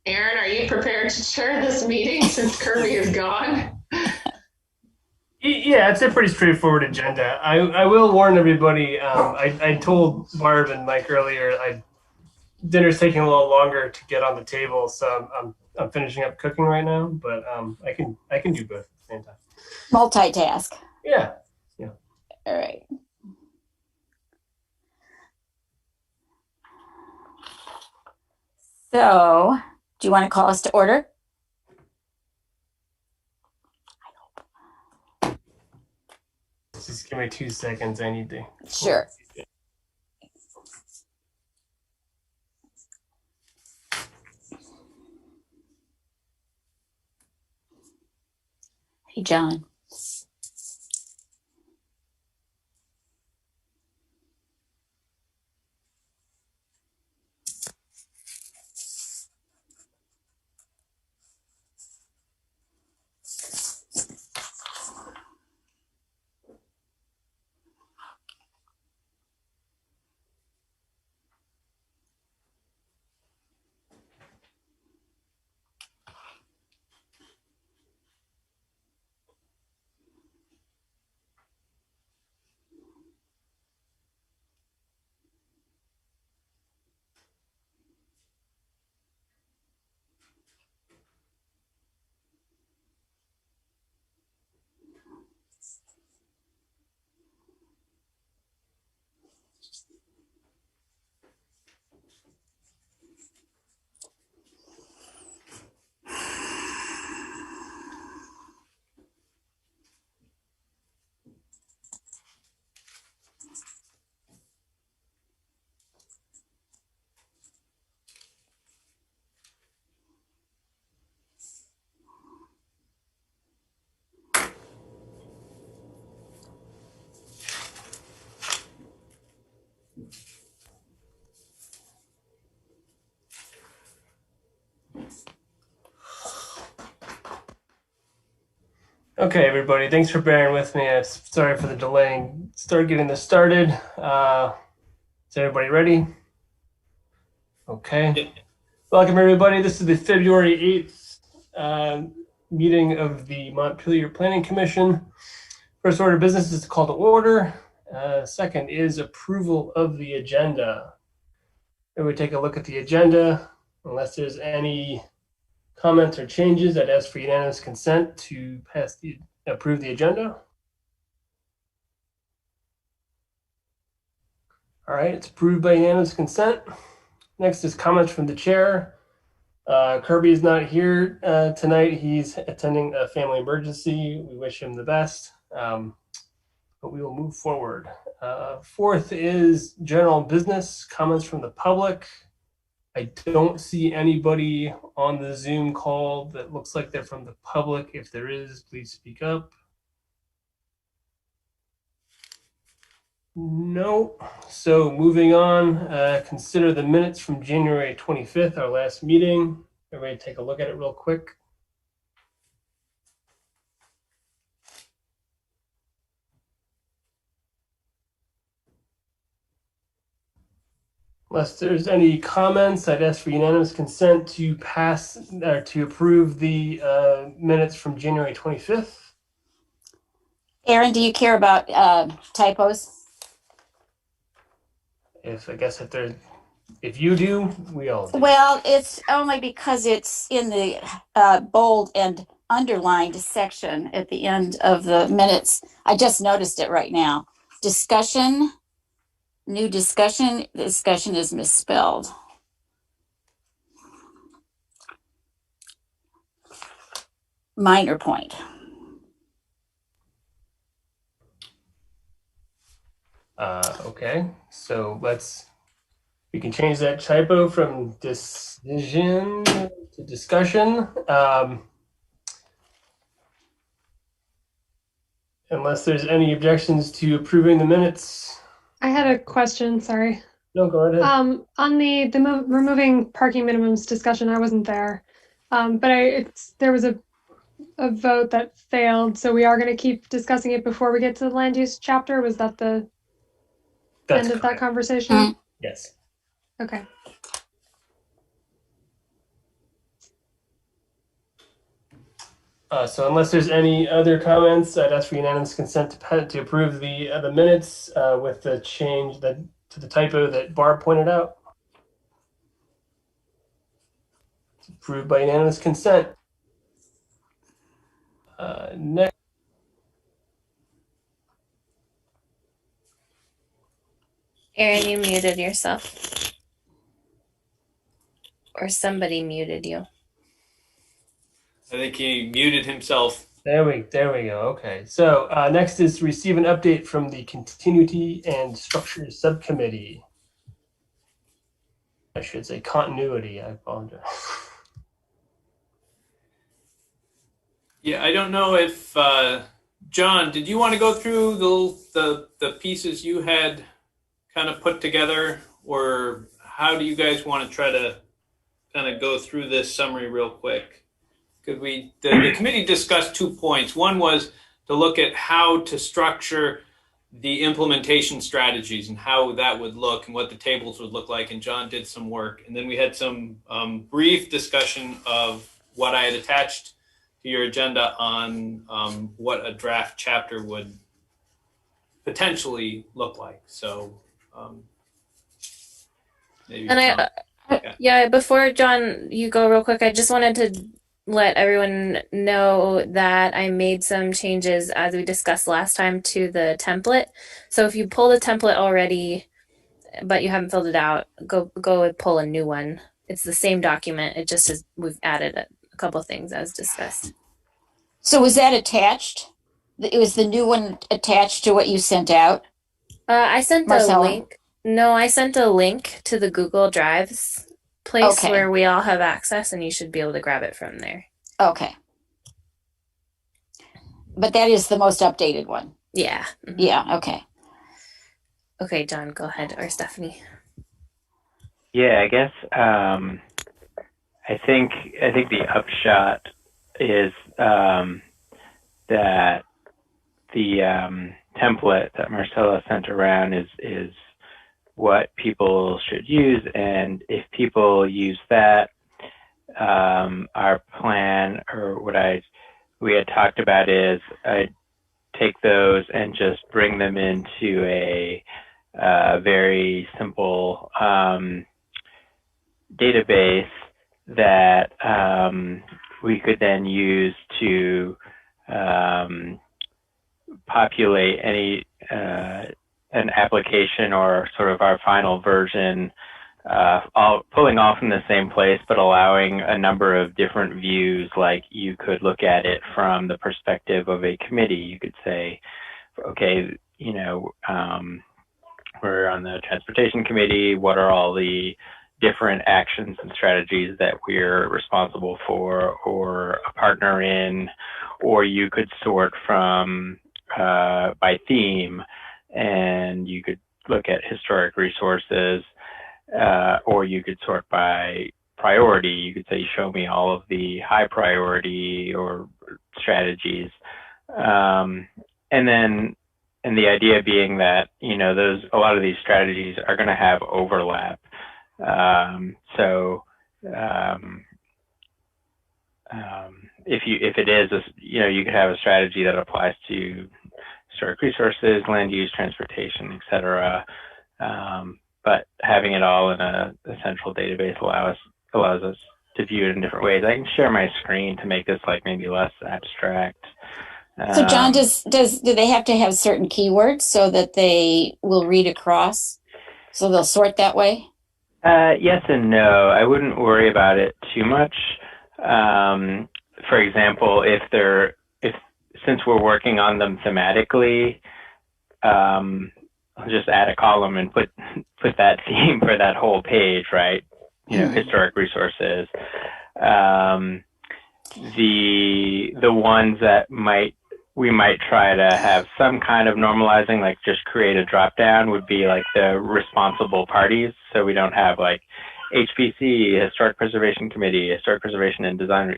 Aaron, are you prepared to chair this meeting since Kirby is gone? Yeah, it's a pretty straightforward agenda. I will warn everybody. I told Barb and Mike earlier. Dinner's taking a little longer to get on the table, so I'm finishing up cooking right now. But I can do both at the same time. Multitask. Yeah, yeah. All right. So, do you want to call us to order? Just give me 2 seconds. I need to. Sure. Hey, John. Okay, everybody. Thanks for bearing with me. I'm sorry for the delay. Start getting this started. Is everybody ready? Okay. Welcome, everybody. This is the February 8th meeting of the Montpelier Planning Commission. First order of business is to call to order. Second is approval of the agenda. And we take a look at the agenda. Unless there's any comments or changes, I'd ask for unanimous consent to approve the agenda. All right, it's approved by unanimous consent. Next is comments from the chair. Kirby is not here tonight. He's attending a family emergency. We wish him the best, but we will move forward. Fourth is general business, comments from the public. I don't see anybody on the Zoom call that looks like they're from the public. If there is, please speak up. No. So moving on, consider the minutes from January 25th, our last meeting. Everybody take a look at it real quick. Unless there's any comments, I'd ask for unanimous consent to pass or to approve the minutes from January 25th. Aaron, do you care about typos? If you do, we all do. Well, it's only because it's in the bold and underlined section at the end of the minutes. I just noticed it right now. Discussion, new discussion is misspelled. Minor point. Okay, so we can change that typo from decision to discussion. Unless there's any objections to approving the minutes. I had a question, sorry. No, go ahead. On the removing parking minimums discussion, I wasn't there. But there was a vote that failed, so we are going to keep discussing it before we get to the land use chapter. Was that the end of that conversation? Yes. Okay. So unless there's any other comments, I'd ask for unanimous consent to approve the minutes with the change to the typo that Barb pointed out. It's approved by unanimous consent. Next. Aaron, you muted yourself. Or somebody muted you. I think he muted himself. There we go. Okay. So next is to receive an update from the Continuity and Structure Subcommittee. I should say continuity. I apologize. Yeah, I don't know if John, did you want to go through the pieces you had kind of put together, or how do you guys want to try to kind of go through this summary real quick? Because the committee discussed 2 points. One was to look at how to structure the implementation strategies and how that would look and what the tables would look like. And John did some work. And then we had some brief discussion of what I had attached to your agenda on what a draft chapter would potentially look like. So maybe. And yeah, before John, you go real quick, I just wanted to let everyone know that I made some changes as we discussed last time to the template. So if you pull the template already, but you haven't filled it out, go and pull a new one. It's the same document. It just is, we've added a couple of things as discussed. So was that attached? It was the new one attached to what you sent out? I sent Marcella? a link. No, I sent a link to the Google Drives place Okay. where we all have access, and you should be able to grab it from there. Okay. But that is the most updated one. Yeah. Mhm. Yeah, okay. Okay, John, go ahead. Or Stephanie. Yeah, I guess I think the upshot is that the template that Marcella sent around is what people should use, and if people use that, our plan, or what we had talked about, is I'd take those and just bring them into a very simple database that we could then use to populate any an application or sort of our final version, all pulling all from the same place, but allowing a number of different views. Like you could look at it from the perspective of a committee. You could say, okay, we're on the transportation committee. What are all the different actions and strategies that we're responsible for or a partner in? Or you could sort from by theme, and you could look at historic resources, or you could sort by priority. You could say, show me all of the high priority or strategies. And the idea being that, a lot of these strategies are going to have overlap. If it is, you could have a strategy that applies to historic resources, land use, transportation, etc. But having it all in a central database allows us to view it in different ways. I can share my screen to make this maybe less abstract. So John, do they have to have certain keywords so that they will read across? So they'll sort that way? Yes and no. I wouldn't worry about it too much. For example, since we're working on them thematically, I'll just add a column and put that theme for that whole page, right? Historic resources. The ones that we might try to have some kind of normalizing, like just create a drop down, would be like the responsible parties. So we don't have HPC, Historic Preservation Committee, Historic Preservation and Design,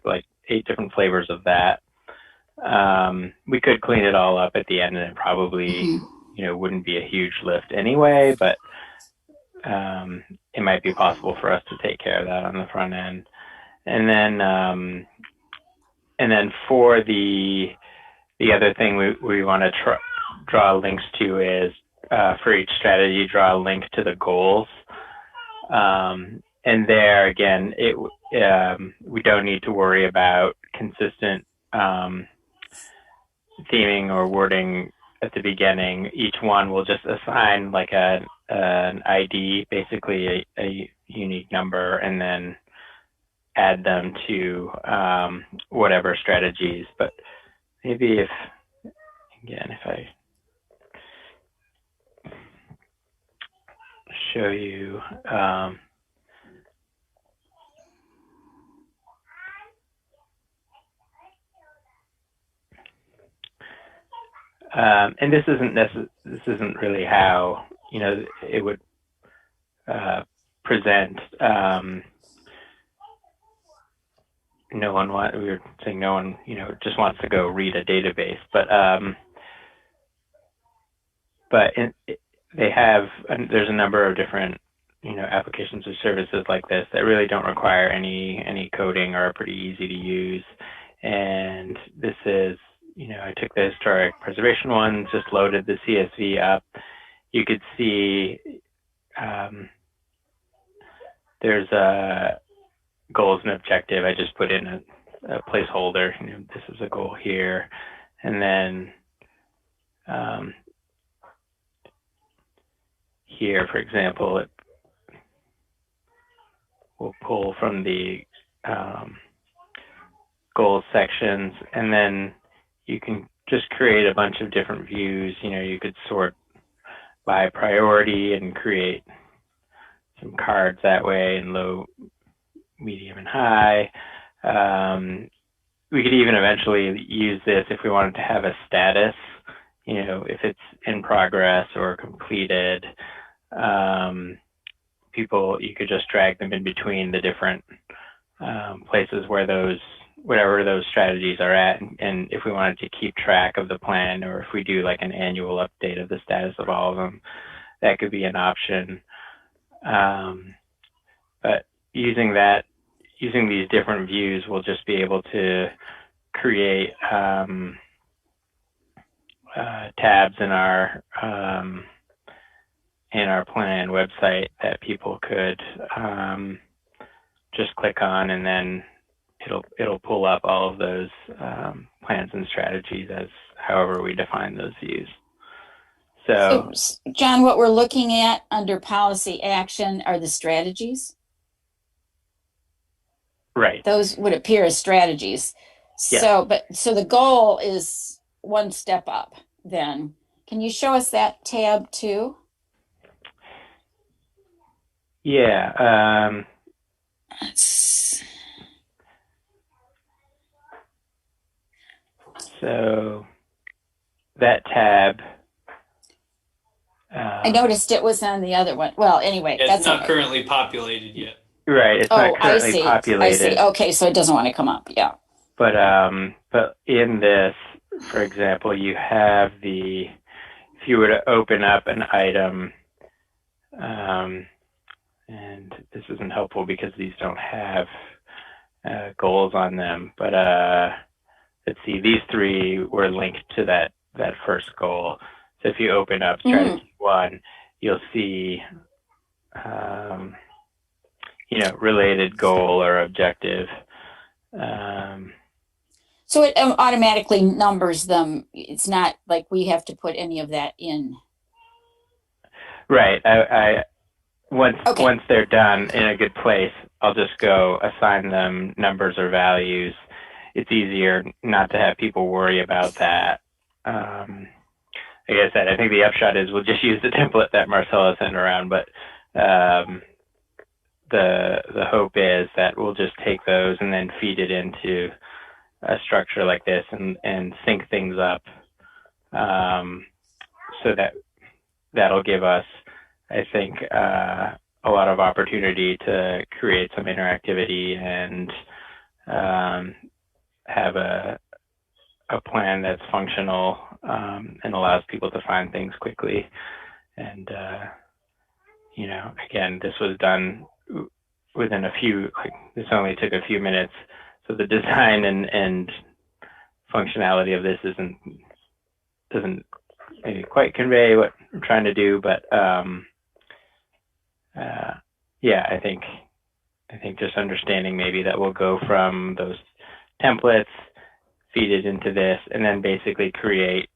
8 different flavors of that. We could clean it all up at the end, and it probably, wouldn't be a huge lift anyway, but it might be possible for us to take care of that on the front end. And then and then for the other thing we want to draw links to is for each strategy, draw a link to the goals. And there again, we don't need to worry about consistent theming or wording at the beginning. Each one will just assign like an ID, basically a unique number, and then add them to whatever strategies. But maybe if I show you, and this isn't really how it would present. We were saying no one just wants to go read a database, but there's a number of different applications or services like this that really don't require any coding or are pretty easy to use. And this is I took the historic preservation one, just loaded the CSV up. You could see there's a goals and objective. I just put in a placeholder. This is a goal here, and then here, for example, it will pull from the goals sections, and then you can just create a bunch of different views. You could sort by priority and create some cards that way in low, medium, and high. We could even eventually use this if we wanted to have a status, if it's in progress or completed. You could just drag them in between the different places where whatever those strategies are at. And if we wanted to keep track of the plan, or if we do like an annual update of the status of all of them, that could be an option. But using these different views, we'll just be able to create tabs in our plan website that people could just click on, and then it'll pull up all of those plans and strategies as however we define those views. So John, what we're looking at under policy action are the strategies. Right. Those would appear as strategies. Yeah. So the goal is one step up then. Can you show us that tab too? Yeah. So that tab. I noticed it was on the other one. Well, anyway, It's not currently populated yet. Right, it's not currently populated. I see. Okay, so it doesn't want to come up. Yeah. But in this, for example, you have if you were to open up an item, and this isn't helpful because these don't have goals on them, but let's see, these three were linked to that first goal. So if you open up strategy 1, you'll see related goal or objective. So it automatically numbers them. It's not like we have to put any of that in. Right. Once they're done in a good place, I'll just go assign them numbers or values. It's easier not to have people worry about that. Like I said, I think the upshot is we'll just use the template that Marcella sent around, but the hope is that we'll just take those and then feed it into a structure like this and sync things up, so that'll give us, I think, a lot of opportunity to create some interactivity and have a plan that's functional and allows people to find things quickly. And again, this was done within this only took a few minutes, so the design and functionality of this doesn't maybe quite convey what I'm trying to do, but yeah, I think just understanding maybe that we'll go from those templates, feed it into this, and then basically create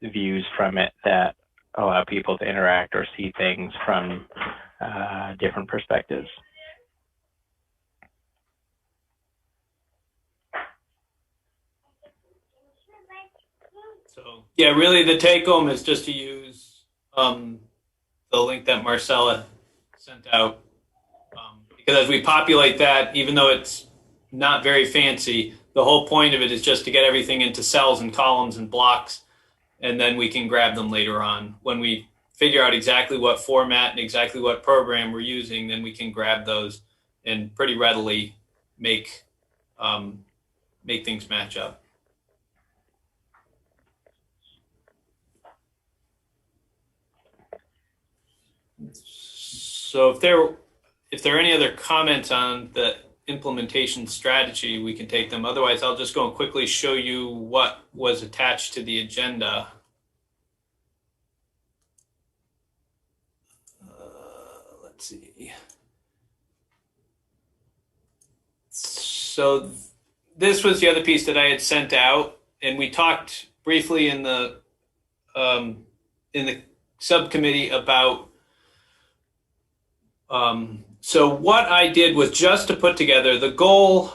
views from it that allow people to interact or see things from different perspectives. So yeah, really the take home is just to use the link that Marcella sent out, because as we populate that, even though it's not very fancy, the whole point of it is just to get everything into cells and columns and blocks, and then we can grab them later on. When we figure out exactly what format and exactly what program we're using, then we can grab those and pretty readily make things match up. So if there are any other comments on the implementation strategy, we can take them. Otherwise, I'll just go and quickly show you what was attached to the agenda. Let's see. So this was the other piece that I had sent out, and we talked briefly in the subcommittee about. So what I did was just to put together, the goal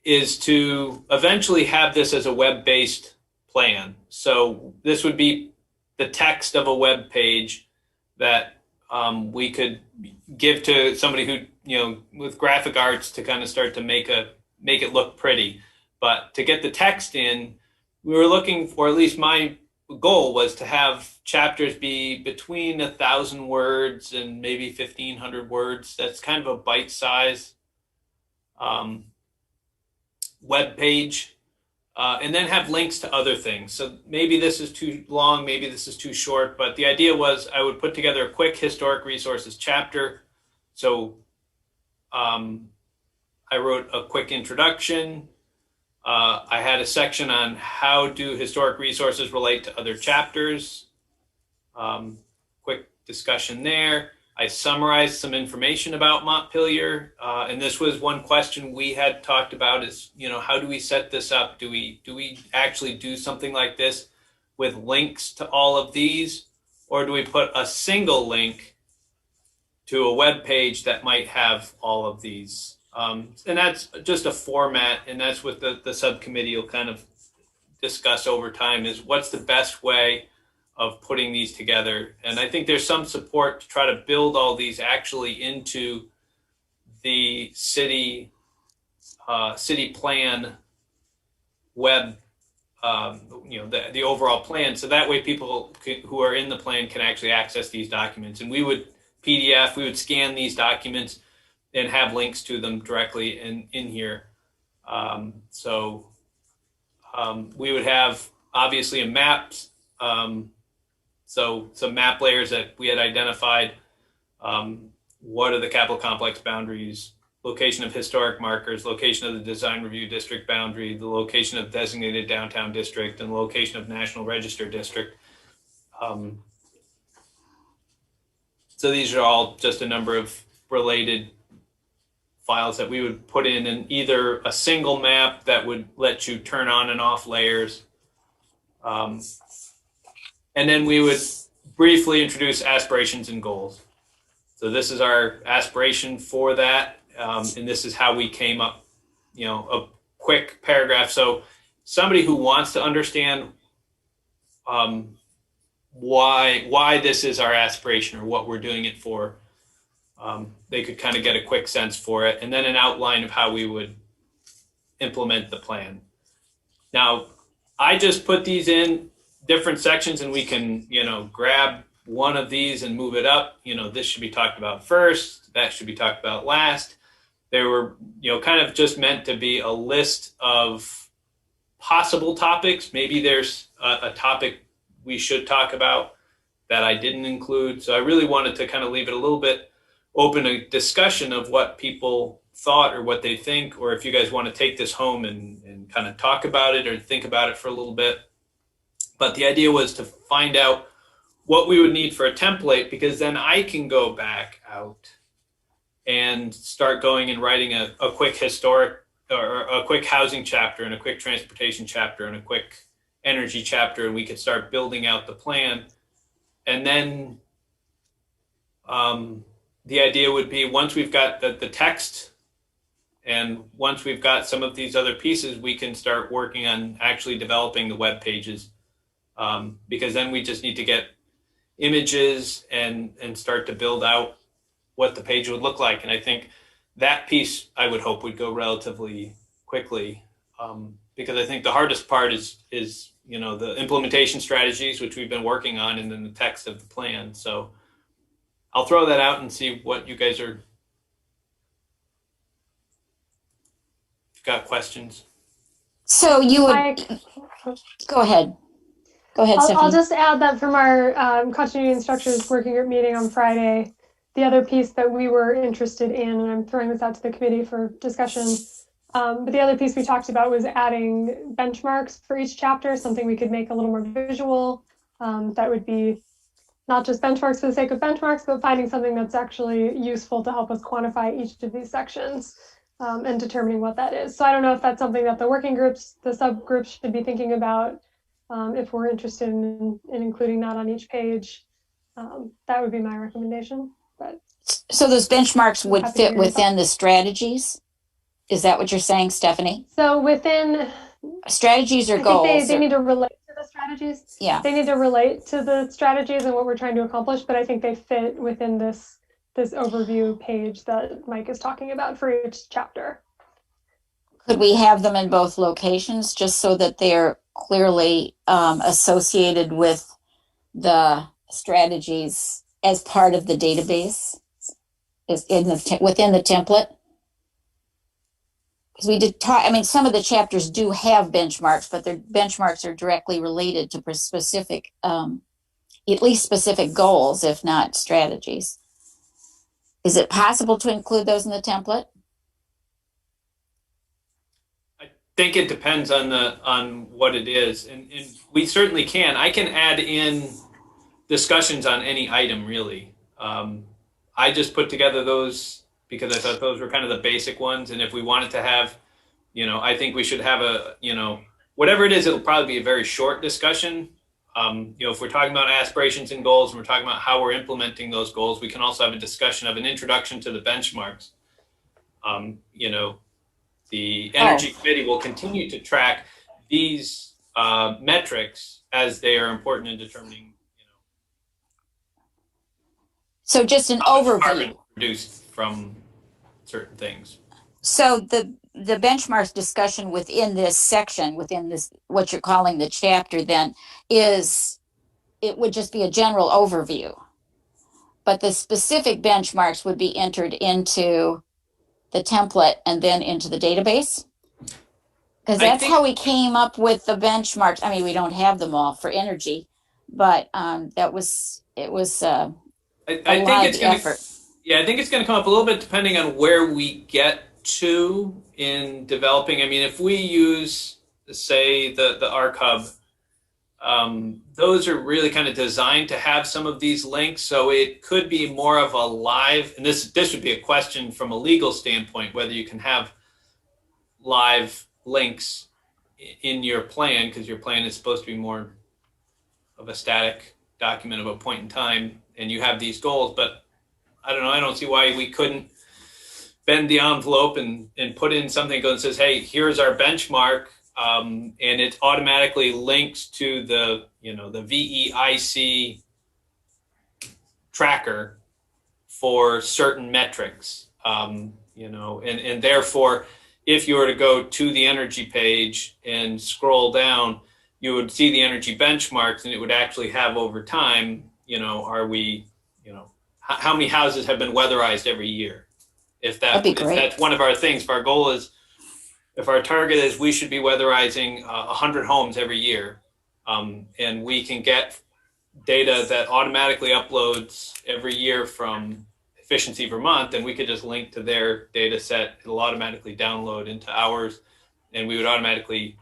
is to eventually have this as a web-based plan. So this would be the text of a web page that we could give to somebody who, with graphic arts to kind of start to make it look pretty. But to get the text in, we were looking for, at least my goal was to have chapters be between 1,000 words and maybe 1,500 words. That's kind of a bite size web page, and then have links to other things. So maybe this is too long, maybe this is too short, but the idea was I would put together a quick historic resources chapter. So I wrote a quick introduction. I had a section on how do historic resources relate to other chapters. Quick discussion there. I summarized some information about Montpelier, and this was one question we had talked about: is how do we set this up? Do we actually do something like this with links to all of these, or do we put a single link to a web page that might have all of these? And that's just a format, and that's what the subcommittee will kind of discuss over time, is what's the best way of putting these together. And I think there's some support to try to build all these actually into the city plan web, the overall plan. So that way people who are in the plan can actually access these documents. And we would scan these documents and have links to them directly in here. We would have obviously a map. So some map layers that we had identified. What are the capital complex boundaries, location of historic markers, location of the design review district boundary, the location of designated downtown district, and the location of National Register district. So these are all just a number of related files that we would put in either a single map that would let you turn on and off layers. And then we would briefly introduce aspirations and goals. So this is our aspiration for that. And this is how we came up, a quick paragraph. So somebody who wants to understand why this is our aspiration or what we're doing it for, they could kind of get a quick sense for it, and then an outline of how we would implement the plan. Now, I just put these in different sections, and we can, grab one of these and move it up. This should be talked about first, that should be talked about last. They were, kind of just meant to be a list of possible topics. Maybe there's a topic we should talk about that I didn't include. So I really wanted to kind of leave it a little bit open, a discussion of what people thought or what they think, or if you guys want to take this home and kind of talk about it or think about it for a little bit. But the idea was to find out what we would need for a template, because then I can go back out and start going and writing a quick historic or a quick housing chapter and a quick transportation chapter and a quick energy chapter, and we could start building out the plan. And then the idea would be, once we've got the text and once we've got some of these other pieces, we can start working on actually developing the web pages, because then we just need to get images and start to build out what the page would look like. And I think that piece, I would hope, would go relatively quickly, because I think the hardest part is the implementation strategies, which we've been working on, and then the text of the plan. So I'll throw that out and see what you guys are. If you've got questions. So you would go ahead. Go ahead, I'll Stephanie. just add that from our continuity instructors working group meeting on Friday, the other piece that we were interested in, and I'm throwing this out to the committee for discussion, but the other piece we talked about was adding benchmarks for each chapter, something we could make a little more visual. That would be not just benchmarks for the sake of benchmarks, but finding something that's actually useful to help us quantify each of these sections and determining what that is. So I don't know if that's something that the working groups, the subgroups should be thinking about. If we're interested in including that on each page, that would be my recommendation. But so those benchmarks would happy to fit hear your within the strategies? Is that what you're saying, Stephanie? so within Strategies or I goals? think they need to relate to the strategies. Yeah. They need to relate to the strategies and what we're trying to accomplish, but I think they fit within this overview page that Mike is talking about for each chapter. Could we have them in both locations just so that they're clearly associated with the strategies as part of the database, is within the template? Because we did talk, I mean, some of the chapters do have benchmarks, but their benchmarks are directly related to specific, at least specific goals, if not strategies. Is it possible to include those in the template? I think it depends on what it is, and we certainly can. I can add in discussions on any item, really. I just put together those because I thought those were kind of the basic ones, and if we wanted to have, I think we should have whatever it is, it'll probably be a very short discussion. If we're talking about aspirations and goals, and we're talking about how we're implementing those goals, we can also have a discussion of an introduction to the benchmarks. The Energy Committee will continue to track these metrics as they are important in determining, So just an how much overview. carbon produced from certain things. So the benchmarks discussion within this section, within this, what you're calling the chapter then, it would just be a general overview. But the specific benchmarks would be entered into the template and then into the database? Because that's how we came up with the benchmarks. I mean, we don't have them all for energy, but it was a lot of effort. Yeah, I think it's going to come up a little bit depending on where we get to in developing. I mean, if we use, say, the ARC Hub, those are really kind of designed to have some of these links. So it could be more of a live, and this would be a question from a legal standpoint, whether you can have live links in your plan, because your plan is supposed to be more of a static document of a point in time, and you have these goals. But I don't know, I don't see why we couldn't bend the envelope and put in something that says, hey, here's our benchmark, and it automatically links to the VEIC tracker for certain metrics, and therefore, if you were to go to the energy page and scroll down, you would see the energy benchmarks, and it would actually have over time, how many houses have been weatherized every year? If that's one of our things, if our goal is, if our target is we should be weatherizing 100 homes every year, and we can get data that automatically uploads every year from, if Efficiency Vermont, then we could just link to their data set. It'll automatically download into ours, and we would automatically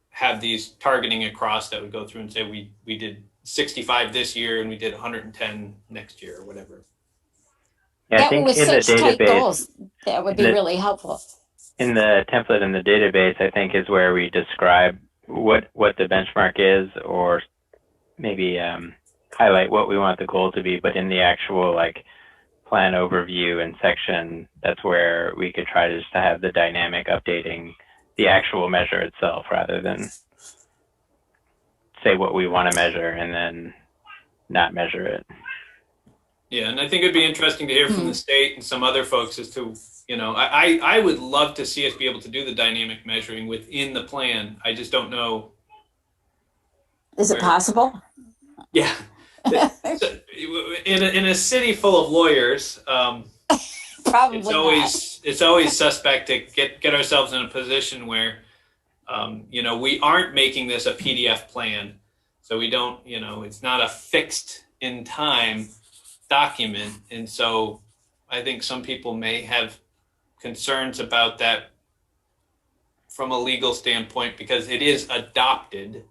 have these targeting across that would go through and say we did 65 this year and we did 110 next year or whatever. Yeah, I That think with in the such tight database, goals, that would be really helpful. in the template in the database, I think is where we describe what the benchmark is, or maybe highlight what we want the goal to be. But in the actual like plan overview and section, that's where we could try just to have the dynamic updating the actual measure itself, rather than say what we want to measure and then not measure it. Yeah, and I think it'd be interesting to hear from the state and some other folks as to, I would love to see us be able to do the dynamic measuring within the plan. I just don't know. Is it possible? Yeah. In a city full of lawyers, Probably it's always suspect to get ourselves in a position where, we aren't making this a PDF plan. So we don't, it's not a fixed in time document. And so I think some people may have concerns about that from a legal standpoint, because it is adopted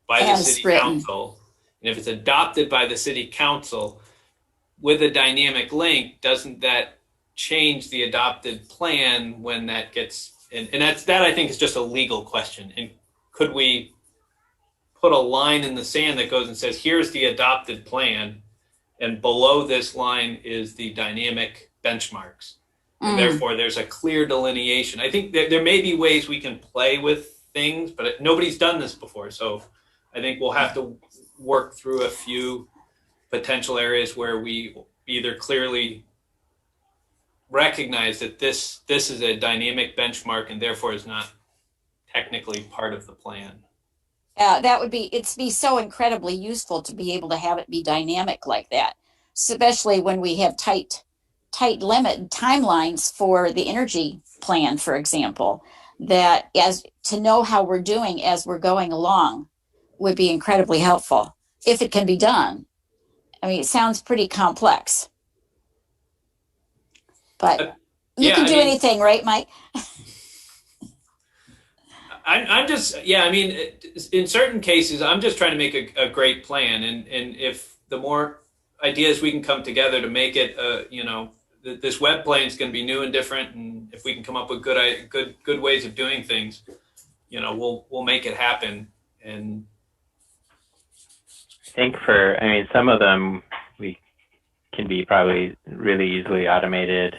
by the city council. And if it's adopted by the city council with a dynamic link, doesn't that change the adopted plan when that gets, and that I think is just a legal question. And could we put a line in the sand that goes and says, here's the adopted plan, and below this line is the dynamic benchmarks. And therefore, there's a clear delineation. I think there may be ways we can play with things, but nobody's done this before. So I think we'll have to work through a few potential areas where we either clearly recognize that this is a dynamic benchmark and therefore is not technically part of the plan. That would be so incredibly useful to be able to have it be dynamic like that, especially when we have tight limit timelines for the energy plan, for example, that as to know how we're doing as we're going along would be incredibly helpful if it can be done. I mean, it sounds pretty complex, but you can do anything, right, Mike? I'm just, in certain cases, I'm just trying to make a great plan. And if the more ideas we can come together to make it, this web plan is going to be new and different. And if we can come up with good ways of doing things, we'll make it happen. And I think some of them we can be probably really easily automated.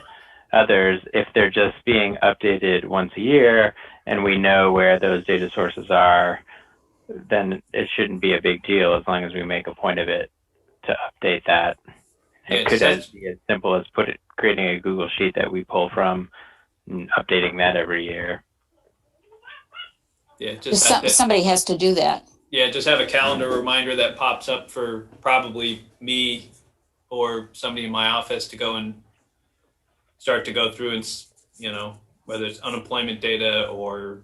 Others, if they're just being updated once a year and we know where those data sources are, then it shouldn't be a big deal as long as we make a point of it to update that. It could be as simple as creating a Google Sheet that we pull from and updating that every year. Yeah, somebody has to do that. Yeah, just have a calendar reminder that pops up for probably me or somebody in my office to go and start to go through and, whether it's unemployment data or,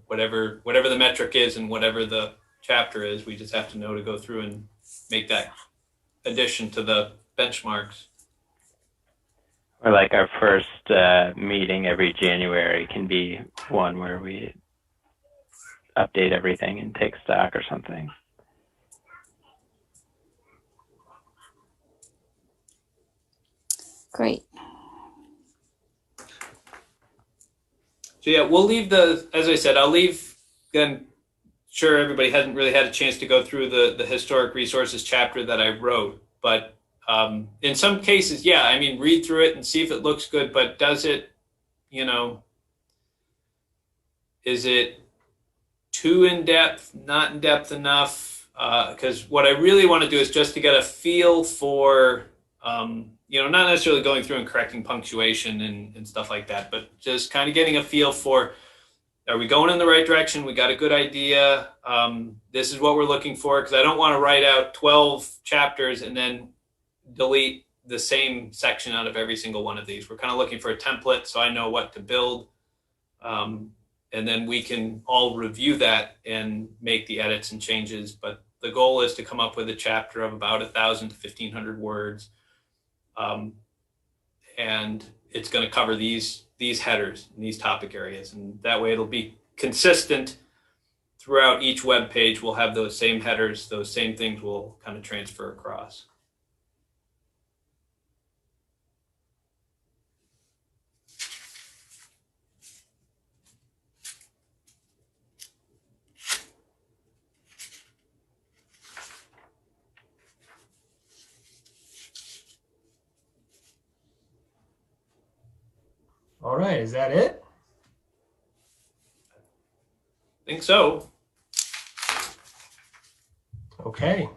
whatever the metric is and whatever the chapter is, we just have to know to go through and make that addition to the benchmarks. Or like our first meeting every January can be one where we update everything and take stock or something. Great. So yeah, we'll leave as I said, I'll leave, again, sure everybody hasn't really had a chance to go through the historic resources chapter that I wrote, but in some cases, read through it and see if it looks good, but does it, is it too in-depth, not in-depth enough? Because what I really want to do is just to get a feel for, not necessarily going through and correcting punctuation and stuff like that, but just kind of getting a feel for, are we going in the right direction? We got a good idea. This is what we're looking for, because I don't want to write out 12 chapters and then delete the same section out of every single one of these. We're kind of looking for a template so I know what to build. And then we can all review that and make the edits and changes. But the goal is to come up with a chapter of about 1,000 to 1,500 words And it's going to cover these headers and these topic areas. And that way it'll be consistent throughout each web page. We'll have those same headers, those same things will kind of transfer across. All right, is that it? I think so. Okay.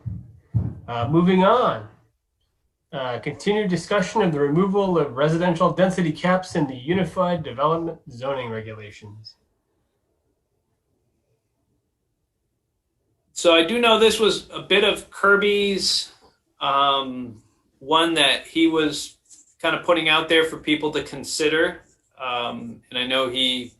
Moving on. Continued discussion of the removal of residential density caps in the Unified Development Zoning Regulations. So I do know this was a bit of Kirby's one that he was kind of putting out there for people to consider. And I know he,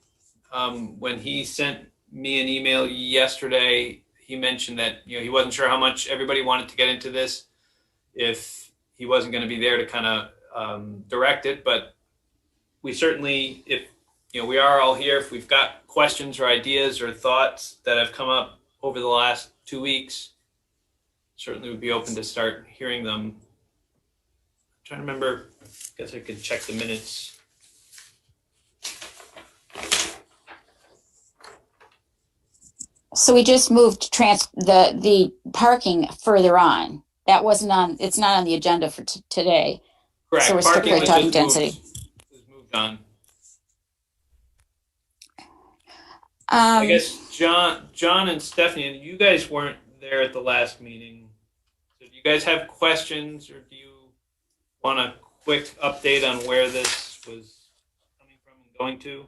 when he sent me an email yesterday, he mentioned that he wasn't sure how much everybody wanted to get into this, if he wasn't going to be there to kind of direct it. But we certainly, if we are all here, if we've got questions or ideas or thoughts that have come up over the last 2 weeks, certainly would be open to start hearing them. I'm trying to remember, I guess I could check the minutes. So we just moved the parking further on. That wasn't on, it's not on the agenda for today. Correct. So we're strictly talking density. Moved on. I I guess John and Stephanie, you guys weren't there at the last meeting. So do you guys have questions, or do you want a quick update on where this was coming from and going to?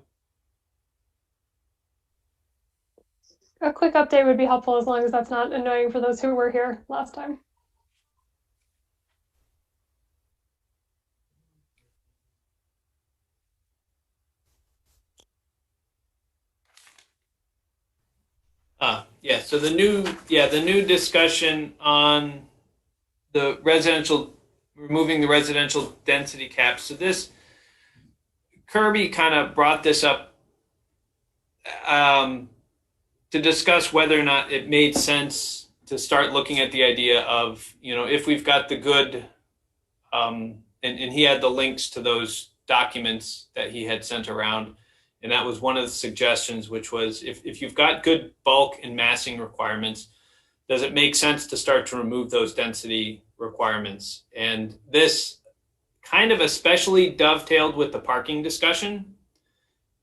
A quick update would be helpful, as long as that's not annoying for those who were here last time. Yeah. So the new discussion on the removing the residential density caps. So this, Kirby kind of brought this up to discuss whether or not it made sense to start looking at the idea of, if we've got the good, and he had the links to those documents that he had sent around. And that was one of the suggestions, which was if you've got good bulk and massing requirements, does it make sense to start to remove those density requirements? And this kind of especially dovetailed with the parking discussion,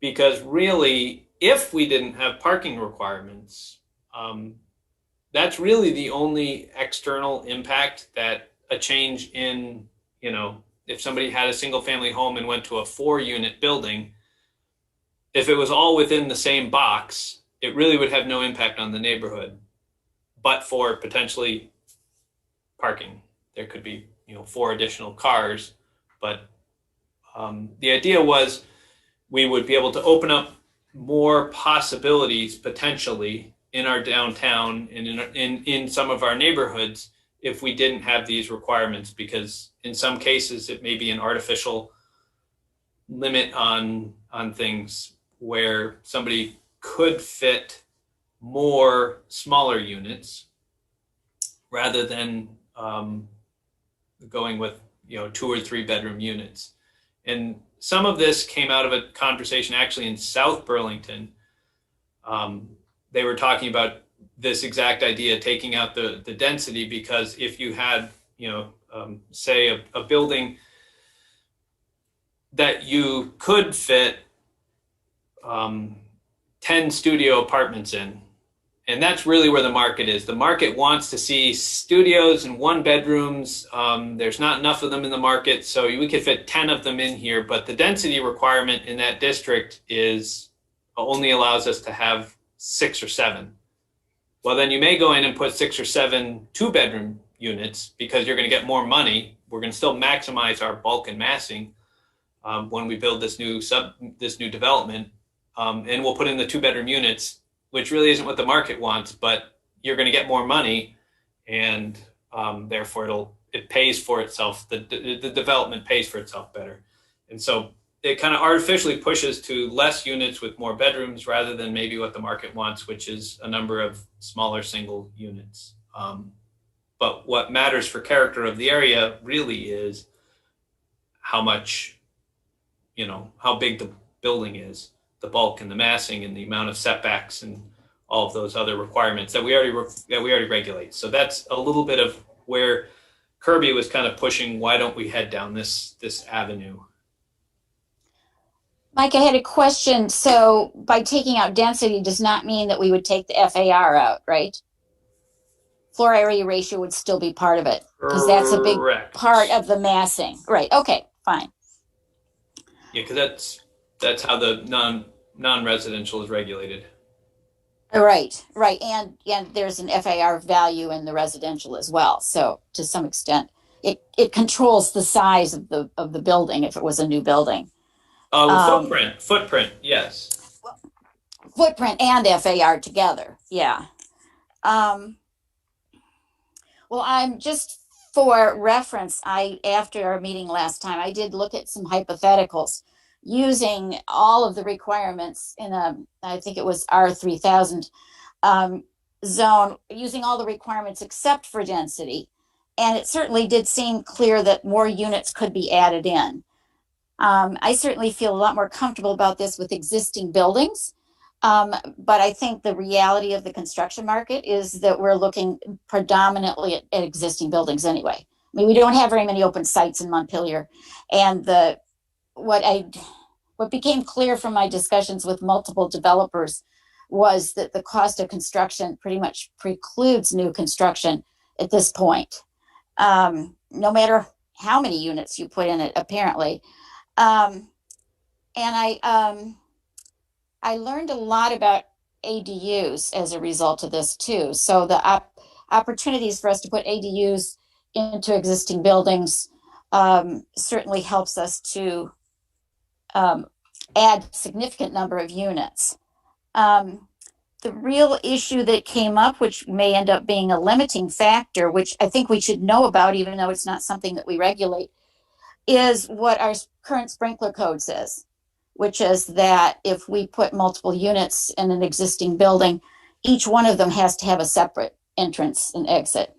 because really, if we didn't have parking requirements, that's really the only external impact that a change in, if somebody had a single family home and went to a 4-unit building, if it was all within the same box, it really would have no impact on the neighborhood, but for potentially parking. There could be, 4 additional cars, but the idea was we would be able to open up more possibilities potentially in our downtown and in some of our neighborhoods if we didn't have these requirements, because in some cases it may be an artificial limit on things where somebody could fit more smaller units rather than going with 2 or 3 bedroom units. And some of this came out of a conversation actually in South Burlington. They were talking about this exact idea, taking out the density, because if you had, say a building that you could fit 10 studio apartments in, and that's really where the market is. The market wants to see studios and 1-bedrooms. There's not enough of them in the market, so we could fit 10 of them in here, but the density requirement in that district only allows us to have 6 or 7. Well, then you may go in and put 6 or 7 2-bedroom units, because you're going to get more money. We're going to still maximize our bulk and massing when we build this new development, and we'll put in the 2-bedroom units, which really isn't what the market wants, but you're going to get more money, and therefore it pays for itself. The development pays for itself better. And so it kind of artificially pushes to less units with more bedrooms rather than maybe what the market wants, which is a number of smaller single units. But what matters for character of the area really is how much, how big the building is, the bulk and the massing and the amount of setbacks and all of those other requirements that we already regulate. So that's a little bit of where Kirby was kind of pushing, why don't we head down this avenue? Mike, I had a question. So by taking out density does not mean that we would take the FAR out, right? Floor area ratio would still be part of it because that's a big part of the massing. Right. Okay, fine. Yeah, because that's how the non-residential is regulated. Right. And there's an FAR value in the residential as well. So to some extent, it controls the size of the building if it was a new building. Footprint, yes. Footprint and FAR together, yeah. Well, I'm just for reference, after our meeting last time, I did look at some hypotheticals using all of the requirements in I think it was R3000 zone, using all the requirements except for density. And it certainly did seem clear that more units could be added in. I certainly feel a lot more comfortable about this with existing buildings. But I think the reality of the construction market is that we're looking predominantly at existing buildings anyway. I mean, we don't have very many open sites in Montpelier. And what became clear from my discussions with multiple developers was that the cost of construction pretty much precludes new construction at this point. No matter how many units you put in it, apparently. And I learned a lot about ADUs as a result of this too. So the opportunities for us to put ADUs into existing buildings certainly helps us to add significant number of units. The real issue that came up, which may end up being a limiting factor, which I think we should know about, even though it's not something that we regulate, is what our current sprinkler code says, which is that if we put multiple units in an existing building, each one of them has to have a separate entrance and exit.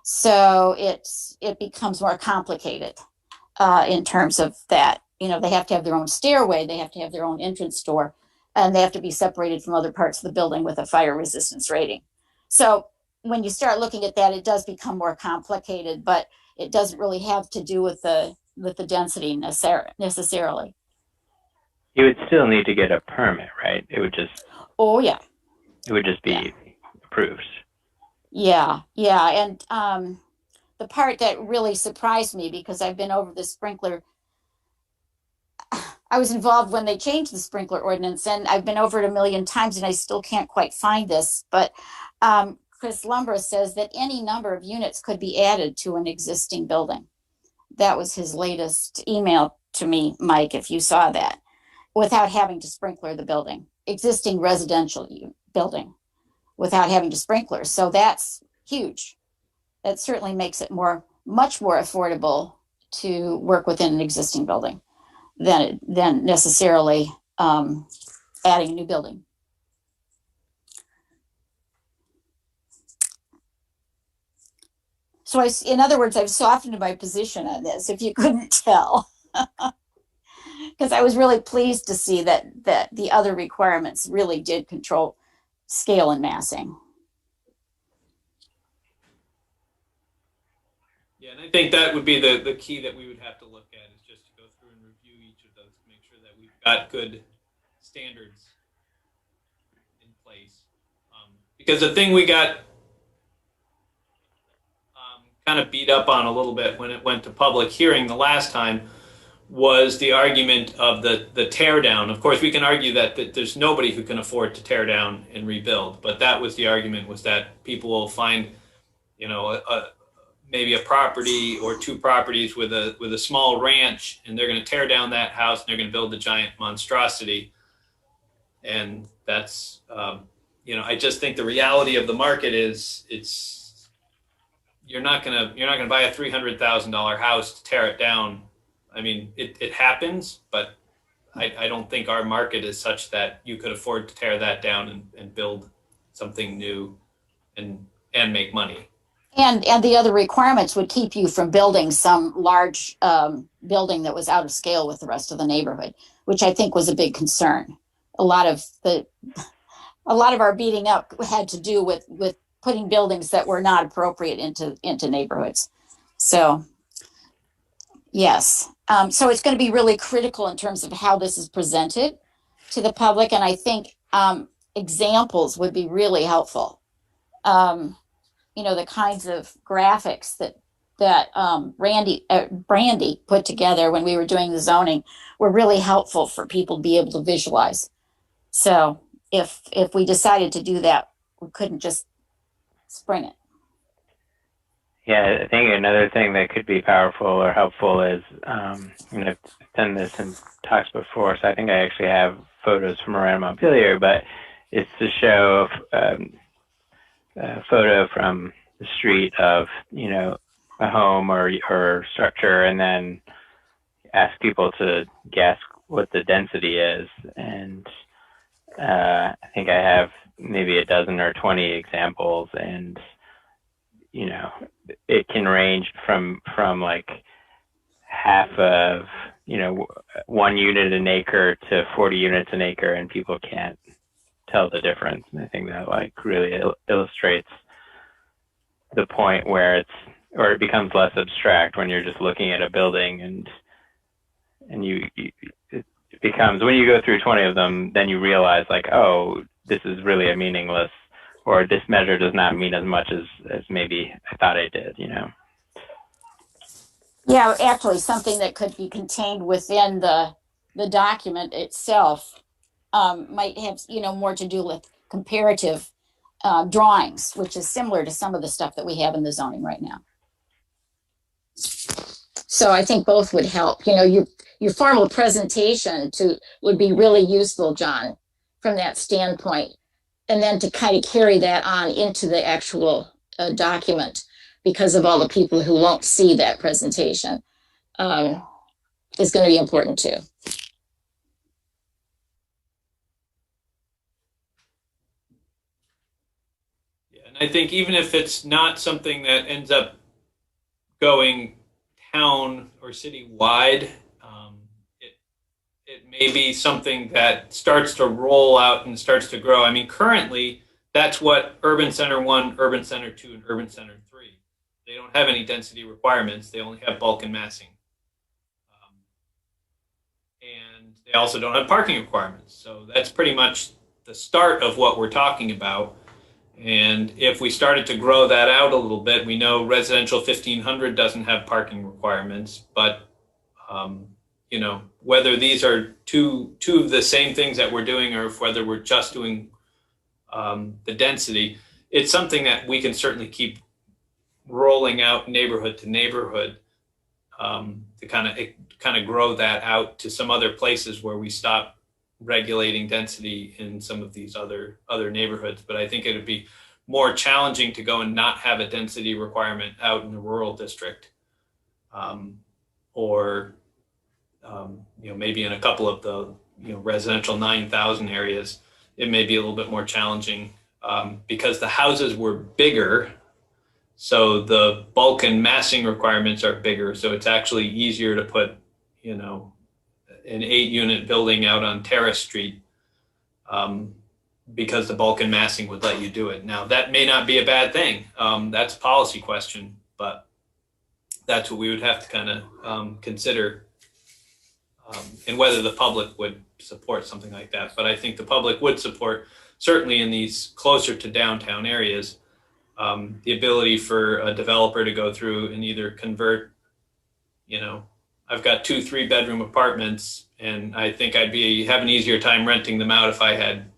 So it becomes more complicated in terms of that. They have to have their own stairway, they have to have their own entrance door, and they have to be separated from other parts of the building with a fire resistance rating. So when you start looking at that, it does become more complicated, but it doesn't really have to do with the density necessarily. You would still need to get a permit, right? It would just. Oh yeah. It would just be approved. Yeah, and the part that really surprised me, because I've been over the sprinkler. I was involved when they changed the sprinkler ordinance, and I've been over it a million times, and I still can't quite find this. But Chris Lumbra says that any number of units could be added to an existing building. That was his latest email to me, Mike, if you saw that, without having to sprinkler the building, existing residential building, without having to sprinkler. So that's huge. That certainly makes it much more affordable to work within an existing building than necessarily adding a new building. So in other words, I've softened my position on this, if you couldn't tell, because I was really pleased to see that the other requirements really did control scale and massing. Yeah, and I think that would be the key that we would have to look at, is just to go through and review each of those to make sure that we've got good standards in place. Because the thing we got kind of beat up on a little bit when it went to public hearing the last time was the argument of the tear down. Of course, we can argue that there's nobody who can afford to tear down and rebuild, but that was the argument, was that people will find, maybe a property or two properties with a small ranch, and they're going to tear down that house and they're going to build a giant monstrosity. And that's, I just think the reality of the market is you're not gonna buy a $300,000 house to tear it down. I mean, it happens, but I don't think our market is such that you could afford to tear that down and build something new and make money. And the other requirements would keep you from building some large building that was out of scale with the rest of the neighborhood, which I think was a big concern. A lot of our beating up had to do with putting buildings that were not appropriate into neighborhoods. So yes, so it's going to be really critical in terms of how this is presented to the public, and I think examples would be really helpful. The kinds of graphics that Brandy put together when we were doing the zoning were really helpful for people to be able to visualize. So if we decided to do that, we couldn't just spring it. Yeah, I think another thing that could be powerful or helpful is, I've done this in talks before, so I think I actually have photos from around Montpelier, but it's to show a photo from the street of, a home or structure, and then ask people to guess what the density is. And I think I have maybe a dozen or 20 examples, and it can range from like half of 1 unit an acre to 40 units an acre, and people can't tell the difference. And I think that really illustrates the point where it becomes less abstract when you're just looking at a building, and it becomes, when you go through 20 of them, then you realize oh, this is really a meaningless, or this measure does not mean as much as maybe I thought it did, Yeah, actually something that could be contained within the document itself might have, more to do with comparative drawings, which is similar to some of the stuff that we have in the zoning right now. So I think both would help. Your formal presentation would be really useful, John, from that standpoint. And then to kind of carry that on into the actual document, because of all the people who won't see that presentation, is going to be important too. Yeah, and I think even if it's not something that ends up going town or city wide, it may be something that starts to roll out and starts to grow. I mean, currently, that's what Urban Center 1, Urban Center 2, and Urban Center 3. They don't have any density requirements. They only have bulk and massing. And they also don't have parking requirements. So that's pretty much the start of what we're talking about. And if we started to grow that out a little bit, we know residential 1500 doesn't have parking requirements, but whether these are two of the same things that we're doing, or if whether we're just doing the density, it's something that we can certainly keep rolling out neighborhood to neighborhood to kind of grow that out to some other places where we stop regulating density in some of these other neighborhoods. But I think it would be more challenging to go and not have a density requirement out in the rural district, or maybe in a couple of the residential 9,000 areas. It may be a little bit more challenging because the houses were bigger, so the bulk and massing requirements are bigger. So it's actually easier to put an 8-unit building out on Terrace Street because the bulk and massing would let you do it. Now, that may not be a bad thing. That's a policy question, but that's what we would have to kind of consider, and whether the public would support something like that. But I think the public would support, certainly in these closer to downtown areas, the ability for a developer to go through and either convert, I've got 2 3-bedroom apartments, and I think I'd have an easier time renting them out if I had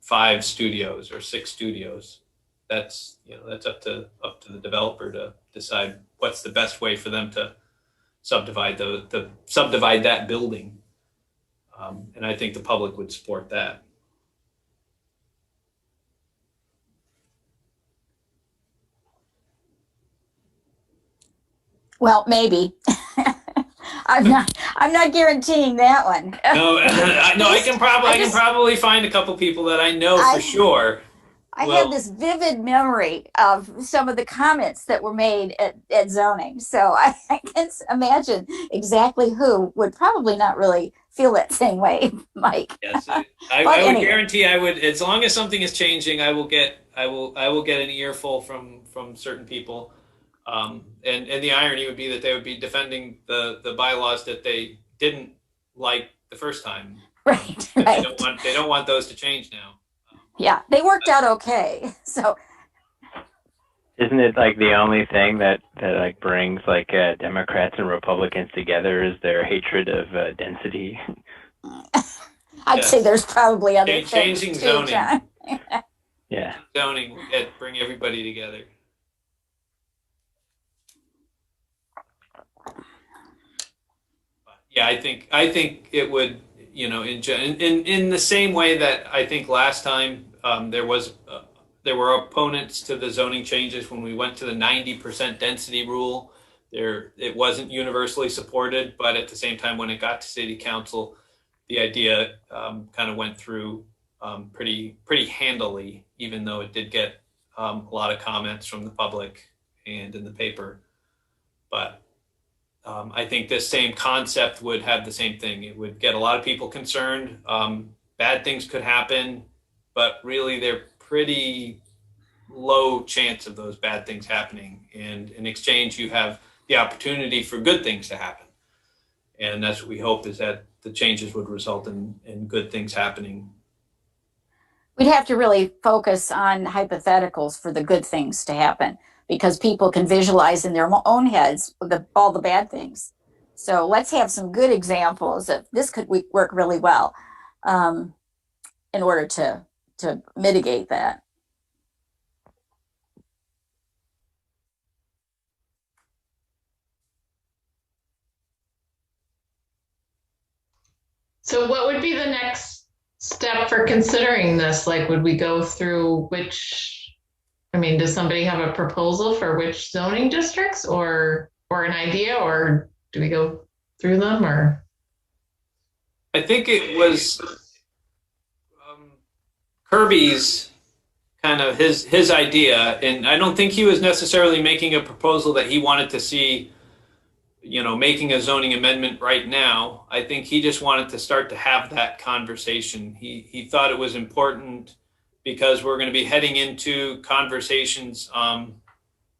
5 studios or 6 studios. That's up to the developer to decide what's the best way for them to subdivide that building. And I think the public would support that. Well, maybe. I'm not guaranteeing that one. No, I can probably find a couple people that I know for sure. I Well, have this vivid memory of some of the comments that were made at zoning. So I can imagine exactly who would probably not really feel that same way, Mike. yes, I would anyway. guarantee I would, as long as something is changing, I will get an earful from certain people. And the irony would be that they would be defending the bylaws that they didn't like the first time. Right. They don't want those to change now. Yeah, they worked out okay. So isn't it like the only thing that like brings like Democrats and Republicans together is their hatred of density? I'd say there's probably other things changing too, zoning. John. Yeah, zoning will bring everybody together. Yeah, I think it would, in the same way that I think last time there were opponents to the zoning changes when we went to the 90% density rule. It wasn't universally supported, but at the same time, when it got to city council, the idea kind of went through pretty handily, even though it did get a lot of comments from the public and in the paper. But I think this same concept would have the same thing. It would get a lot of people concerned. Bad things could happen, but really they're pretty low chance of those bad things happening. And in exchange, you have the opportunity for good things to happen. And that's what we hope, is that the changes would result in good things happening. We'd have to really focus on hypotheticals for the good things to happen, because people can visualize in their own heads all the bad things. So let's have some good examples of this could work really well in order to mitigate that. So what would be the next step for considering this? Like, would we go through does somebody have a proposal for which zoning districts or an idea, or do we go through them, or? I think it was Kirby's kind of his idea, and I don't think he was necessarily making a proposal that he wanted to see, making a zoning amendment right now. I think he just wanted to start to have that conversation. He thought it was important because we're going to be heading into conversations,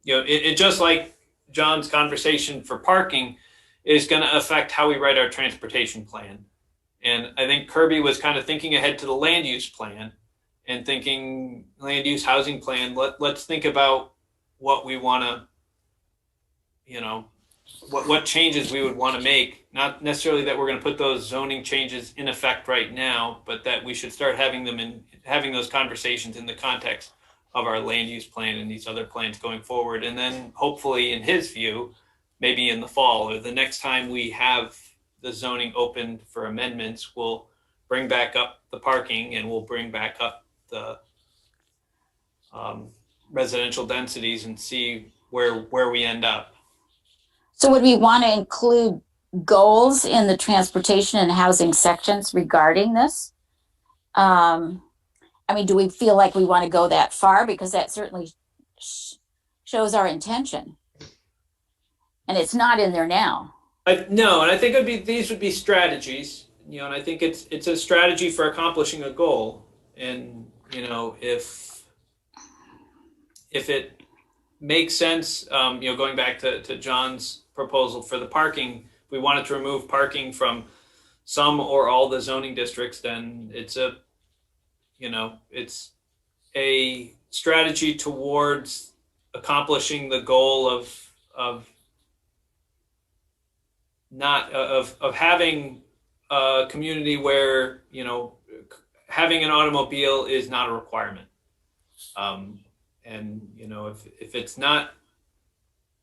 it just like John's conversation for parking is going to affect how we write our transportation plan. And I think Kirby was kind of thinking ahead to the land use plan and thinking land use housing plan. Let's think about what we want to, what changes we would want to make. Not necessarily that we're going to put those zoning changes in effect right now, but that we should start having those conversations in the context of our land use plan and these other plans going forward. And then hopefully, in his view, maybe in the fall or the next time we have the zoning opened for amendments, we'll bring back up the parking and we'll bring back up the residential densities and see where we end up. So would we want to include goals in the transportation and housing sections regarding this? Do we feel like we want to go that far? Because that certainly shows our intention. And it's not in there now. No, and I think these would be strategies, and I think it's a strategy for accomplishing a goal. And, if it makes sense, going back to John's proposal for the parking, we wanted to remove parking from some or all the zoning districts, then it's a strategy towards accomplishing the goal of having a community where, having an automobile is not a requirement. If it's not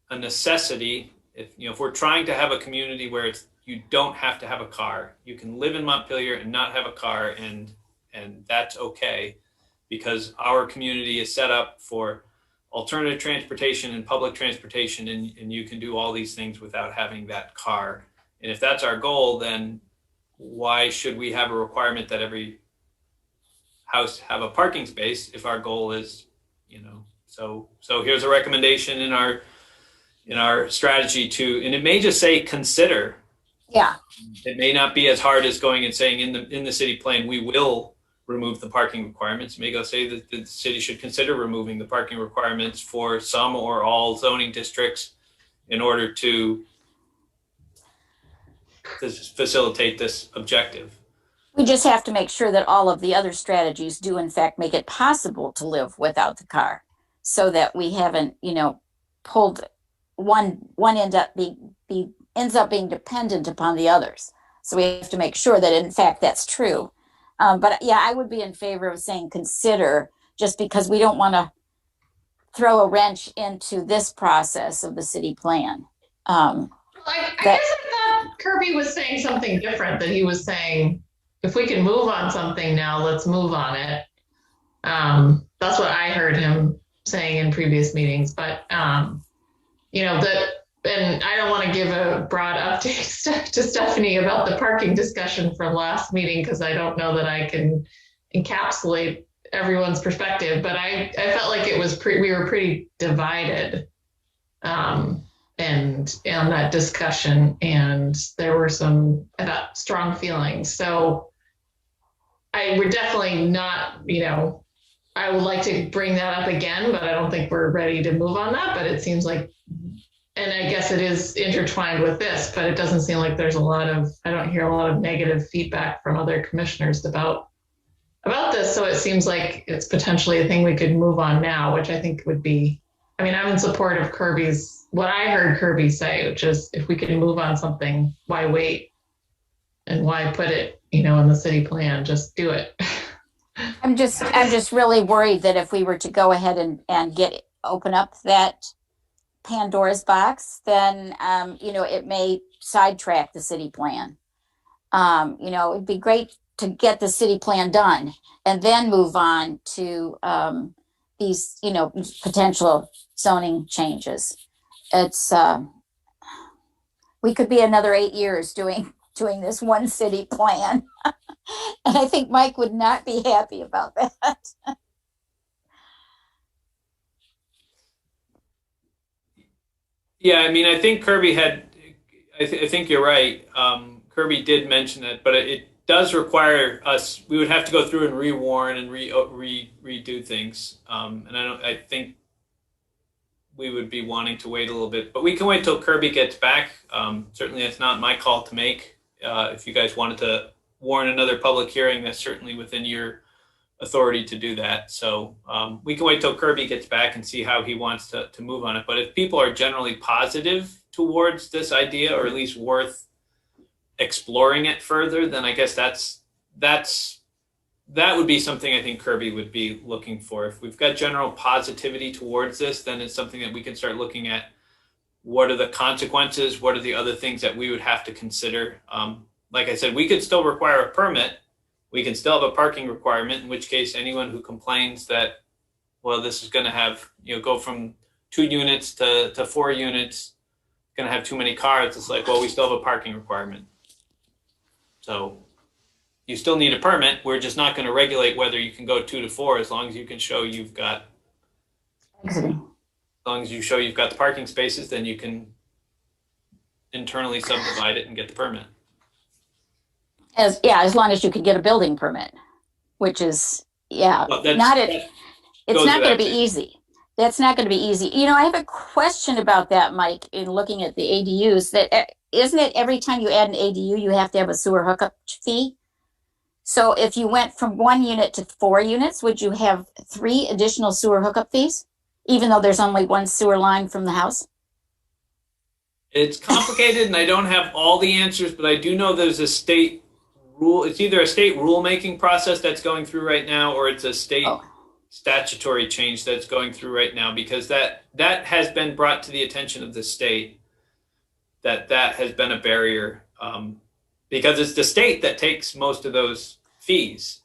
a necessity, if we're trying to have a community where you don't have to have a car, you can live in Montpelier and not have a car, and that's okay, because our community is set up for alternative transportation and public transportation, and you can do all these things without having that car. And if that's our goal, then why should we have a requirement that every house have a parking space if our goal is, so here's a recommendation in our strategy and it may just say consider. Yeah. It may not be as hard as going and saying in the city plan, we will remove the parking requirements. It may go say that the city should consider removing the parking requirements for some or all zoning districts in order to facilitate this objective. We just have to make sure that all of the other strategies do in fact make it possible to live without the car, so that we haven't, pulled one ends up being dependent upon the others. So we have to make sure that in fact that's true. But yeah, I would be in favor of saying consider, just because we don't want to throw a wrench into this process of the city plan. I guess I thought Kirby was saying something different, that he was saying, if we can move on something now, let's move on it. That's what I heard him saying in previous meetings. But, and I don't want to give a broad update to Stephanie about the parking discussion from last meeting, because I don't know that I can encapsulate everyone's perspective. But I felt like it was we were pretty divided and that discussion, and there were some, I thought, strong feelings. So we're definitely not, I would like to bring that up again, but I don't think we're ready to move on that. But it seems like, and I guess it is intertwined with this, but it doesn't seem like there's I don't hear a lot of negative feedback from other commissioners about this. So it seems like it's potentially a thing we could move on now, which I think would be, I'm in support of what I heard Kirby say, which is, if we can move on something, why wait? And why put it, in the city plan? Just do it. I'm just really worried that if we were to go ahead and open up that Pandora's box, then it may sidetrack the city plan. It'd be great to get the city plan done and then move on to these potential zoning changes. It's we could be another 8 years doing this one city plan. And I think Mike would not be happy about that. Yeah, I think Kirby I think you're right. Kirby did mention it, but it does require us, we would have to go through and rewarn and redo things. And I think we would be wanting to wait a little bit, but we can wait till Kirby gets back. Certainly it's not my call to make. If you guys wanted to warn another public hearing, that's certainly within your authority to do that. So we can wait till Kirby gets back and see how he wants to move on it. But if people are generally positive towards this idea, or at least worth exploring it further, then I guess that would be something I think Kirby would be looking for. If we've got general positivity towards this, then it's something that we can start looking at. What are the consequences? What are the other things that we would have to consider? Like I said, we could still require a permit. We can still have a parking requirement, in which case anyone who complains that, well, this is going to have, go from 2 units to 4 units, going to have too many cars. It's like, well, we still have a parking requirement. So you still need a permit. We're just not going to regulate whether you can go 2 to 4, as long as you can show you've got, as long as you show you've got the parking spaces, then you can internally subdivide it and get the permit. As long as you could get a building permit, which is, it's not going to be easy. That's not going to be easy. I have a question about that, Mike, in looking at the ADUs. That isn't it every time you add an ADU, you have to have a sewer hookup fee? So if you went from 1 unit to 4 units, would you have 3 additional sewer hookup fees, even though there's only 1 sewer line from the house? It's complicated, and I don't have all the answers, but I do know there's a state rule. It's either a state rulemaking process that's going through right now, or it's a state statutory change that's going through right now, because that has been brought to the attention of the state, that has been a barrier, because it's the state that takes most of those fees.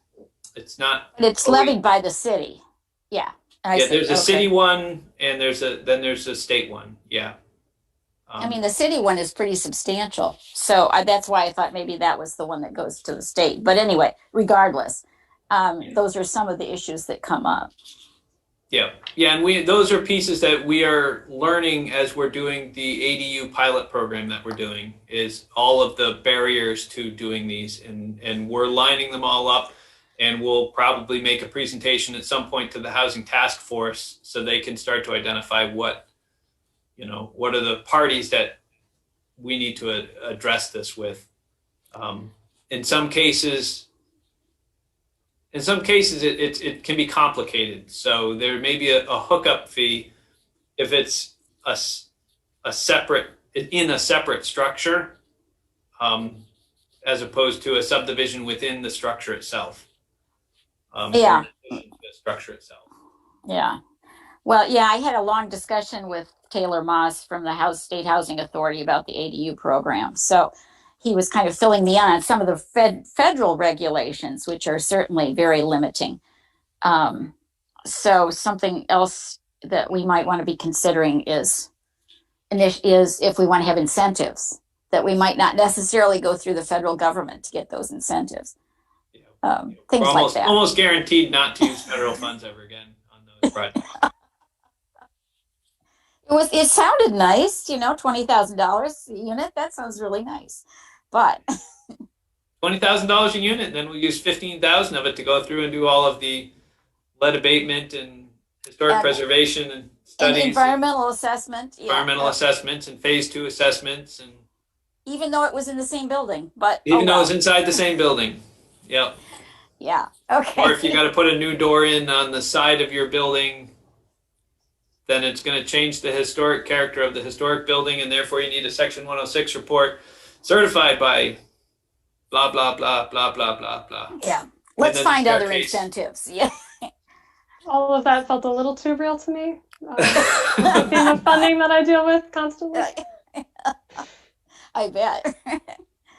It's not. It's levied by the city. Yeah. I Yeah, see. there's a Okay. city one and there's a state one. Yeah. I mean, the city one is pretty substantial. So that's why I thought maybe that was the one that goes to the state. But anyway, regardless, those are some of the issues that come up. Yeah, yeah, and those are pieces that we are learning as we're doing the ADU pilot program that we're doing, is all of the barriers to doing these, and we're lining them all up, and we'll probably make a presentation at some point to the housing task force so they can start to identify what are the parties that we need to address this with. In some cases, it can be complicated. So there may be a hookup fee if it's a separate structure, as opposed to a subdivision within the structure itself. Yeah. The structure itself. Yeah. Well, yeah, I had a long discussion with Taylor Moss from the State Housing Authority about the ADU program. So he was kind of filling me in on some of the federal regulations, which are certainly very limiting. So something else that we might want to be considering is if we want to have incentives, that we might not necessarily go through the federal government to get those incentives. Things like that. Almost guaranteed not to use federal funds ever again on those projects. It sounded nice, $20,000 a unit. That sounds really nice, but $20,000 a unit, and then we'll use 15,000 of it to go through and do all of the lead abatement and historic preservation and studies, and environmental assessment, assessments, and phase 2 assessments, and even though it was in the same building, but even though it's inside the same building. Yep. Yeah. Okay. Or if you got to put a new door in on the side of your building, then it's going to change the historic character of the historic building, and therefore you need a Section 106 report certified by blah, blah, blah, blah, blah, blah, blah. Yeah. Let's find other incentives. Yeah. All of that felt a little too real to me. The theme of funding that I deal with constantly. I bet.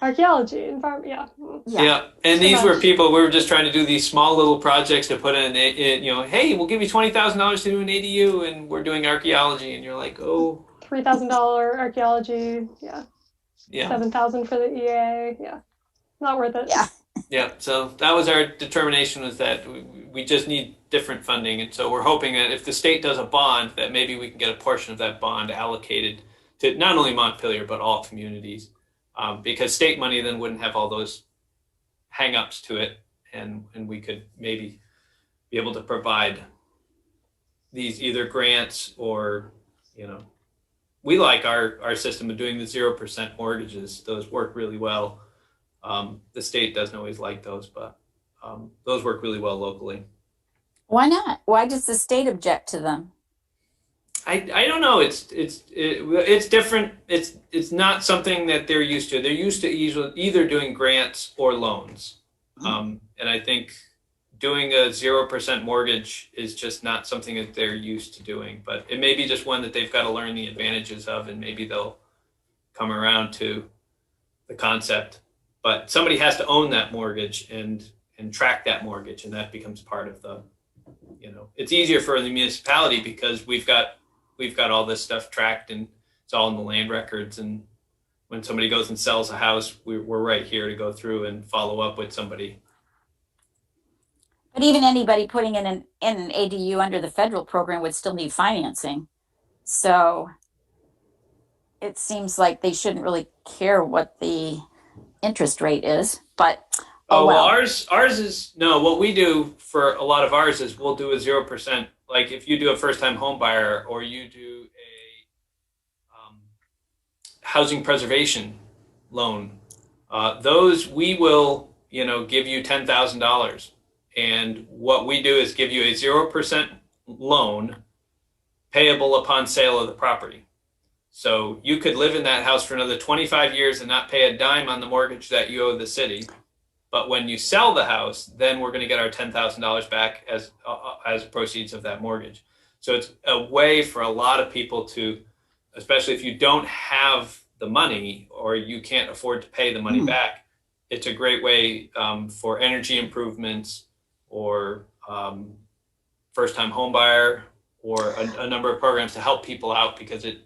Archaeology, environment, yeah. And these were people, we were just trying to do these small little projects to put in, hey, we'll give you $20,000 to do an ADU, and we're doing archaeology, and you're like, oh. $3,000 archaeology, yeah. $7,000 for the EA, yeah. Not worth it. Yeah. Yeah, so that was our determination, was that we just need different funding. And so we're hoping that if the state does a bond, that maybe we can get a portion of that bond allocated to not only Montpelier, but all communities. Because state money then wouldn't have all those hang-ups to it. And we could maybe be able to provide these either grants or, we like our system of doing the 0% mortgages. Those work really well. The state doesn't always like those, but those work really well locally. Why not? Why does the state object to them? I don't know. It's different. It's not something that they're used to. They're used to either doing grants or loans, and I think doing a 0% mortgage is just not something that they're used to doing. But it may be just one that they've got to learn the advantages of, and maybe they'll come around to the concept. But somebody has to own that mortgage and track that mortgage, and that becomes part of the, it's easier for the municipality because we've got all this stuff tracked, and it's all in the land records. And when somebody goes and sells a house, we're right here to go through and follow up with somebody. But even anybody putting in an ADU under the federal program would still need financing. So it seems like they shouldn't really care what the interest rate is, but well, ours is what we do for a lot of ours is we'll do a 0%. Like if you do a first-time home buyer or you do a housing preservation loan, those we will give you $10,000, and what we do is give you a 0% loan payable upon sale of the property. So you could live in that house for another 25 years and not pay a dime on the mortgage that you owe the city. But when you sell the house, then we're going to get our $10,000 back as proceeds of that mortgage. So it's a way for a lot of people to, especially if you don't have the money or you can't afford to pay the money back, it's a great way for energy improvements or first-time home buyer, or a number of programs to help people out, because you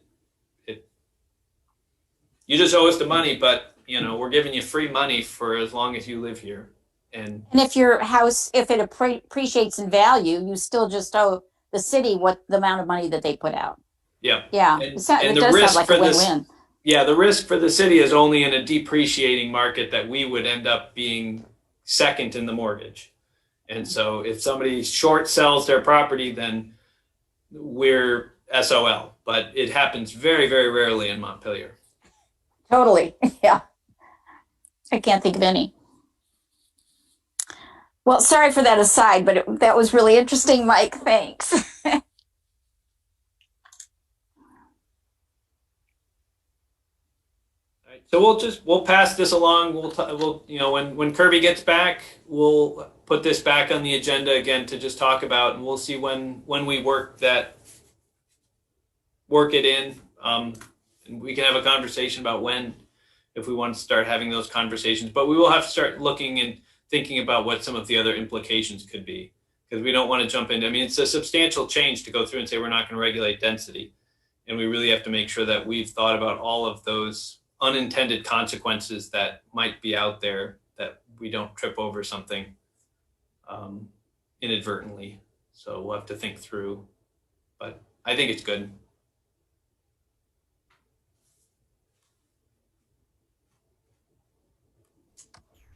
just owe us the money, but we're giving you free money for as long as you live here. And if your house, if it appreciates in value, you still just owe the city what the amount of money that they put out. yeah. Yeah, And it the does risk sound like for a win-win. the risk for the city is only in a depreciating market that we would end up being second in the mortgage. And so if somebody short sells their property, then we're SOL. But it happens very, very rarely in Montpelier. Totally. Yeah. I can't think of any. Well, sorry for that aside, but that was really interesting, Mike. Thanks. So we'll pass this along. We'll when Kirby gets back, we'll put this back on the agenda again to just talk about, and we'll see when we work it in. And we can have a conversation about when, if we want to start having those conversations. But we will have to start looking and thinking about what some of the other implications could be, because we don't want to jump into. I mean, it's a substantial change to go through and say we're not going to regulate density, and we really have to make sure that we've thought about all of those unintended consequences that might be out there, that we don't trip over something inadvertently. So we'll have to think through, but I think it's good.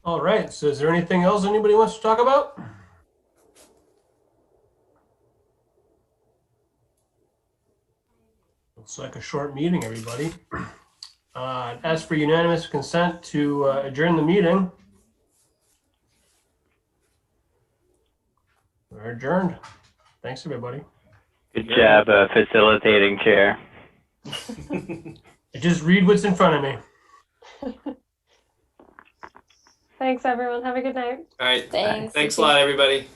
All right, so is there anything else anybody wants to talk about? Looks like a short meeting, everybody. Ask for unanimous consent to adjourn the meeting. We're adjourned. Thanks, everybody. Good job facilitating, Chair. I just read what's in front of me. Thanks, everyone. Have a good night. All right. Thanks. Thanks a lot, everybody.